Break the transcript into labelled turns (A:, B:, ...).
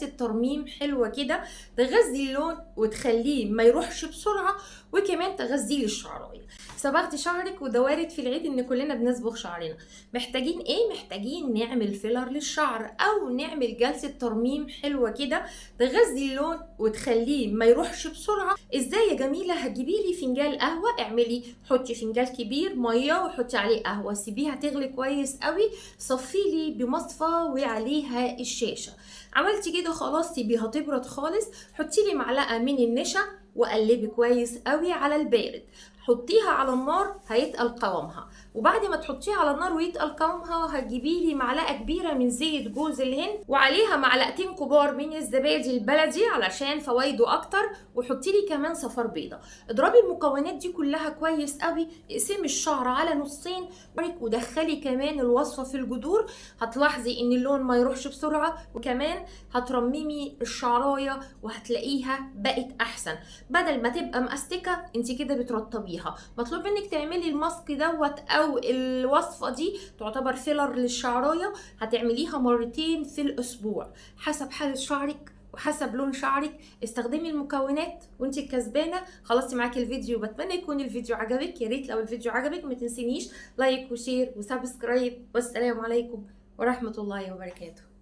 A: جلسة ترميم حلوة كده تغذي اللون وتخليه ما يروحش بسرعة، وكمان تغذيه للشعرايه. صبغت شعرك، وده وارد في العيد ان كلنا بنصبغ شعرنا. محتاجين ايه؟ محتاجين نعمل فيلر للشعر او نعمل جلسة ترميم حلوة كده تغذي اللون وتخليه ما يروحش بسرعة. ازاي يا جميلة؟ هتجيبيلي فنجان قهوة، حطي فنجان كبير مية وحطي عليه قهوة، سيبيها تغلي كويس قوي، صفيلي بمصفى وعليها الشاشة. عملتي كده خلاص، سيبيها تبرد خالص، حطيلي معلقة من النشا وقلبي كويس قوي على البارد. حطيها على النار هيتقل قوامها، وبعد ما تحطيها على النار ويتقل قوامها هتجيبيلي معلقه كبيره من زيت جوز الهند وعليها معلقتين كبار من الزبادي البلدي علشان فوائده اكتر، وحطيلي كمان صفار بيضه. اضربي المكونات دي كلها كويس قوي، اقسمي الشعر على نصين ودخلي كمان الوصفه في الجذور. هتلاحظي ان اللون ما يروحش بسرعه، وكمان هترممي الشعرايه وهتلاقيها بقت احسن بدل ما تبقى مأستكه. انت كده بترطبيها. مطلوب منك تعملي الماسك دوت او الوصفه دي تعتبر فيلر للشعرايه، هتعمليها مرتين في الاسبوع حسب حالة شعرك وحسب لون شعرك. استخدمي المكونات وانت كسبانه. خلصتي معاكي الفيديو، بتمنى يكون الفيديو عجبك. يا ريت لو الفيديو عجبك ما تنسينيش لايك وشير وسبسكرايب. والسلام عليكم ورحمه الله وبركاته.